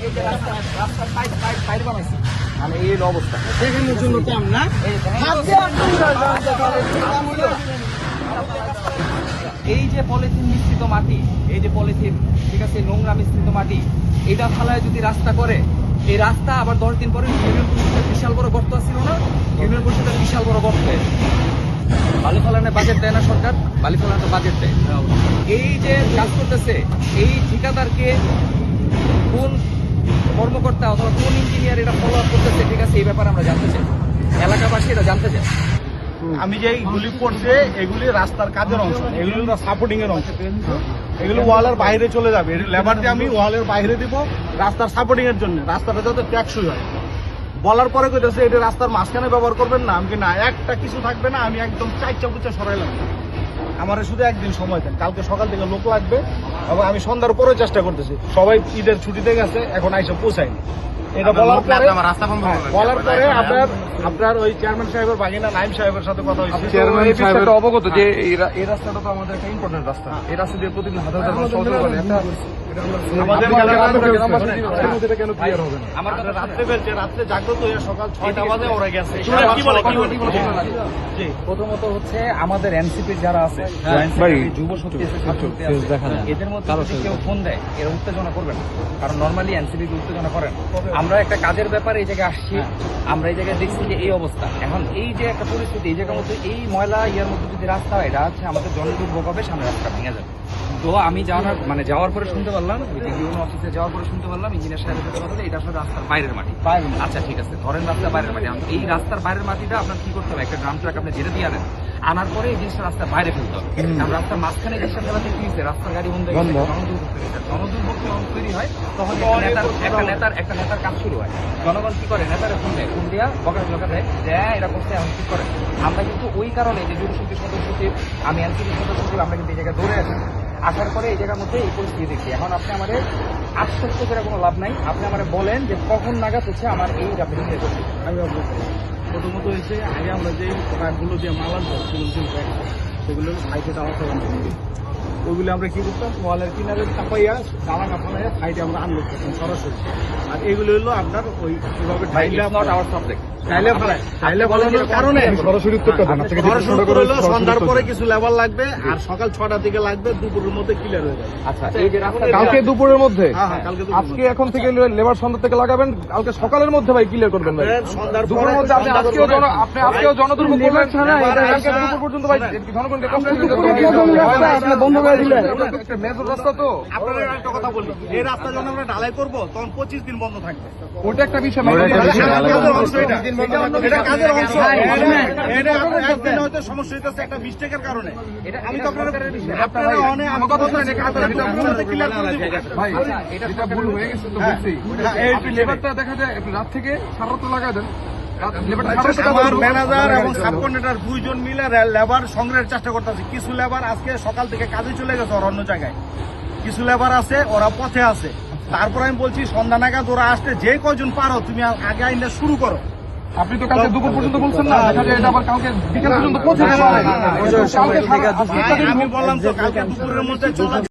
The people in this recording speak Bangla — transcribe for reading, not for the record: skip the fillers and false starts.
এই যে রাস্তার পাইপ বানাইছি, মানে এই অবস্থা দেখানোর জন্য কাম না। এই যে পলিথিন মিশ্রিত মাটি, এই যে পলিথিন, ঠিক আছে, নোংরা মিশ্রিত মাটি, এটা ফালায় যদি রাস্তা করে, এই রাস্তা আবার 10 দিন পরে ইউনিয়ন পরিষদের বিশাল বড় গর্ত ছিল না, ইউনিয়ন পরিষদের বিশাল বড় গর্ত হয়ে যায়। বালি ফেলানোর বাজেট দেয় না সরকার, বালি ফেলানোর বাজেট দেয়। এই যে কাজ করতেছে, এই ঠিকাদারকে কোন কর্মকর্তা অথবা কোন ইঞ্জিনিয়ার এটা ফলো আপ করতেছে, ঠিক আছে, এই ব্যাপারে আমরা জানতে চাই, এলাকাবাসী এটা জানতে চাই। আমি যে এইগুলি করছে এগুলি রাস্তার কাজের অংশ, এগুলি সাপোর্টিং এর অংশ, এগুলো ওয়ালের বাইরে চলে যাবে। লেবার দিয়ে আমি ওয়ালের বাইরে দিব রাস্তার সাপোর্টিং এর জন্য, রাস্তাটা যাতে ট্যাক্সই হয়। বলার পরে কইতেছে এটা রাস্তার মাঝখানে ব্যবহার করবেন না, আমি না একটা কিছু থাকবে না, আমি একদম চাইচা পুচা সরাইলাম। আমার শুধু একদিন সময় দেন, কালকে সকাল থেকে লোক লাগবে এবং আমি সন্ধ্যার পরে চেষ্টা করতেছি। সবাই ঈদের ছুটিতে গেছে, এখন আইসা পৌঁছায়নি। এটা বলার পরে আপনার ওই চেয়ারম্যান সাহেবের বাগিনা নাইম সাহেবের সাথে কথা হয়েছে। চেয়ারম্যান সাহেব অবগত যে এই রাস্তাটা তো আমাদের একটা ইম্পর্টেন্ট রাস্তা, এই রাস্তা দিয়ে প্রতিদিন হাজার হাজার মানুষ চলাচল করে। কেন ক্লিয়ার হবে না? আমার রাত্রে ফেলছে, রাত্রে জাগ্রত হয়ে সকাল 6টা বাজে ওরা গেছে। প্রথমত হচ্ছে আমাদের এনসিপি যারা আছে, যুব শক্তি আছে, এদের মধ্যে যদি কেউ ফোন দেয় এরা উত্তেজনা করবে না, কারণ নর্মালি এনসিপি উত্তেজনা করেন। আমরা একটা কাজের ব্যাপারে এই জায়গায় আসছি, আমরা এই জায়গায় দেখছি যে এই অবস্থা, এখন এই যে একটা পরিস্থিতি, এই জায়গার মধ্যে এই ময়লা ইয়ার মধ্যে যদি রাস্তা হয়, এটা হচ্ছে আমাদের জনদুর্ভোগ হবে, সামনে রাস্তা ভেঙে যাবে। তো আমি যাওয়ার পরে শুনতে পারলাম, ইউনো অফিসে যাওয়ার পরে শুনতে পারলাম ইঞ্জিনিয়ার সাহেবের সাথে কথা, এটা আসলে রাস্তার বাইরের মাটি। আচ্ছা ঠিক আছে, ধরেন রাস্তার বাইরের মাটি, এই রাস্তার বাইরের মাটিটা আপনার কি করতে হবে, একটা ড্রাম ট্রাক আপনি জেরে দিয়ে আনেন, আনার পরে এই জিনিসটা রাস্তার বাইরে ফেলতে হবে। রাস্তার মাঝখানে এই জিনিসটা ফেলাতে কি হয়েছে, রাস্তার গাড়ি বন্ধ হয়ে গেছে, জনদুর্ভোগ যখন তৈরি হয় তখন একটা নেতার কাজ শুরু হয়। জনগণ কি করে, নেতারা ফোন দেয়, ফোন দিয়া বকা দেয় যে এটা করতে এখন কি করে। আমরা কিন্তু ওই কারণে যে যুব শক্তি সদস্য সচিব, আমি এনসিপি সদস্য সচিব, আমরা কিন্তু এই জায়গায় দৌড়ে আসি, আসার পরে এই জায়গার মধ্যে এই পরিস্থিতি দেখছি। এখন আপনি আমাদের আশ্বস্ত করে কোনো লাভ নাই, আপনি আমাদের বলেন যে কখন নাগাদ হচ্ছে আমার এই রাস্তা নিয়ে যাচ্ছে। আমি প্রথমত হয়েছে আগে আমরা যে ট্রাকগুলো দিয়ে মাল আনতাম সেগুলো সাইডে দেওয়া ওইগুলো আমরা কি করতাম, ওয়ালের কিনারে চাপাইয়া দালা কাপাইয়া সাইডে আমরা আনলোড করতাম সরাসরি। আর এইগুলো হলো আপনার ওই সন্ধ্যার পরে কিছু লেবার লাগবে আর সকাল 6টার দিকে লাগবে, দুপুরের মধ্যে ক্লিয়ার হয়ে যাবে। আচ্ছা, এই যে কালকে দুপুরের মধ্যে, আজকে এখন থেকে লেবার সন্ধ্যা থেকে লাগাবেন, কালকে সকালের মধ্যে ভাই ক্লিয়ার করবেন ভাই। সন্ধ্যার দুপুরের মধ্যে আপনি আজকেও জনদুর্ভোগ করবেন ছাড়া কালকে দুপুর পর্যন্ত ভাই জনগণকে কষ্ট বন্ধ করে দিলেন। একটা মেজর রাস্তা তো। আপনারা একটা কথা বলি, এই রাস্তা যখন আমরা ঢালাই করবো তখন 25 দিন বন্ধ থাকবে। ওটা একটা বিষয়, এটা কাজের অংশ। এটা একদিন হয়তো সমস্যা হইতেছে একটা মিস্টেকের কারণে। আমি তো আপনারা অনেক আমি কথা বলছি ক্লিয়ার করে দিব ভাই, এটা ভুল হয়ে গেছে তো বলছি। এই লেবারটা দেখা যায় রাত থেকে সারা রাত লাগায় দেন। আমার ম্যানেজার এবং সাবকন্ট্রাক্টর দুইজন মিলে লেবার সংগ্রহের চেষ্টা করতেছে। কিছু লেবার আজকে সকাল থেকে কাজে চলে গেছে ওরা অন্য জায়গায়, কিছু লেবার আছে ওরা পথে আছে। তারপর আমি বলছি সন্ধ্যা নাগাদ ওরা আসতে যে কয়জন পারো তুমি আগে আইনটা শুরু করো। আপনি তো কালকে দুপুর পর্যন্ত বলছেন না, দেখা যায় এটা আবার কালকে বিকেল পর্যন্ত পৌঁছে যাবে। আমি বললাম তো কালকে দুপুরের মধ্যে চলা